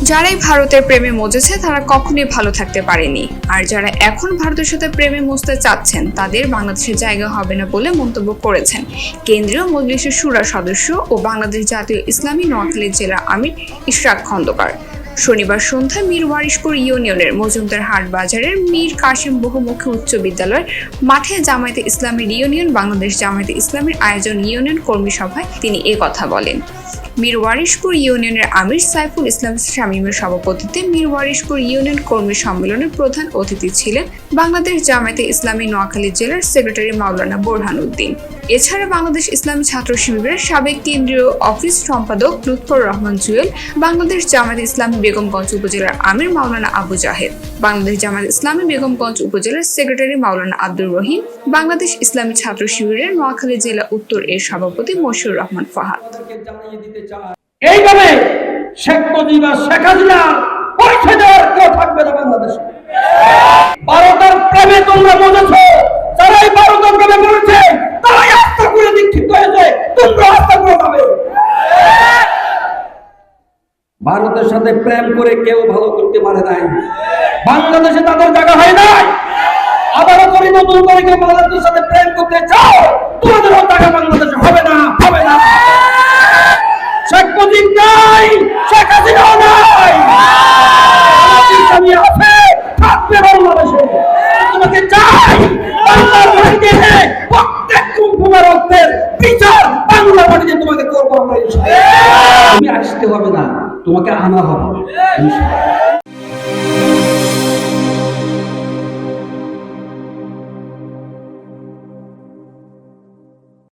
যারাই ভারতের প্রেমে মজেছে তারা কখনোই ভালো থাকতে পারেনি, আর যারা এখন ভারতের সাথে প্রেমে মজতে চাচ্ছেন তাদের বাংলাদেশের জায়গা হবে না বলে মন্তব্য করেছেন কেন্দ্রীয় মজলিসের শুরা সদস্য ও বাংলাদেশ জাতীয় ইসলামী নোয়াখালী জেলা আমির ইশরাক খন্দকার। শনিবার সন্ধ্যায় মীর ওয়ারিশপুর ইউনিয়নের মজুমদার হাট বাজারের মীর কাসেম বহুমুখী উচ্চ বিদ্যালয়ের মাঠে জামায়াতে ইসলামীর ইউনিয়ন বাংলাদেশ জামায়াতে ইসলামীর আয়োজন ইউনিয়ন কর্মী সভায় তিনি কথা বলেন। মীর ওয়ারিশপুর ইউনিয়নের আমির সাইফুল ইসলাম শামীমের সভাপতিত্বে মীর ওয়ারিশপুর ইউনিয়ন কর্মী সম্মেলনের প্রধান অতিথি ছিলেন বাংলাদেশ জামায়াতে ইসলামী নোয়াখালী জেলার সেক্রেটারি মাওলানা বোরহান উদ্দিন। এছাড়া বাংলাদেশ ইসলামী ছাত্র শিবিরের সাবেক কেন্দ্রীয় অফিস সম্পাদক লুৎফর রহমান জুয়েল, বাংলাদেশ জামায়াতে ইসলামী বেগমগঞ্জ উপজেলার আমির মাওলানা আবু জাহেদ, বাংলাদেশ জামায়াতে ইসলামী বেগমগঞ্জ উপজেলার সেক্রেটারি মাওলানা আব্দুর রহিম, বাংলাদেশ ইসলামী ছাত্র শিবিরের নোয়াখালী জেলা উত্তর এর সভাপতি মশিউর রহমান ফাহাদ। এইভাবে শেখ মুজিব আর শেখ হাসিনা পরিচয় দেওয়ার কেউ থাকবে না বাংলাদেশে। ভারতের প্রেমে তোমরা মজেছ, যারাই ভারতের প্রেমে পড়েছে তারাই আস্থা করে দীক্ষিত হয়েছে, তোমরা আস্থা করে পাবে। ভারতের সাথে প্রেম করে কেউ ভালো করতে পারে নাই, বাংলাদেশে তাদের জায়গা হয় নাই। আবারও করে নতুন করে কেউ বাংলাদেশের সাথে প্রেম করতে চাও, তোমাদেরও জায়গা বাংলাদেশে হবে না, হবে না। শেখ মুজিব নাই, শেখ হাসিনাও নাই, ইসলামী আছে, থাকবে বাংলাদেশে। তোমাকে চাই বাংলার মাটিতে, প্রত্যেক কুম্ভমের রক্তের বিচার বাংলার মাটিতে তোমাকে করবো আমরা। তুমি আসতে হবে না, তোমাকে আনা হবে।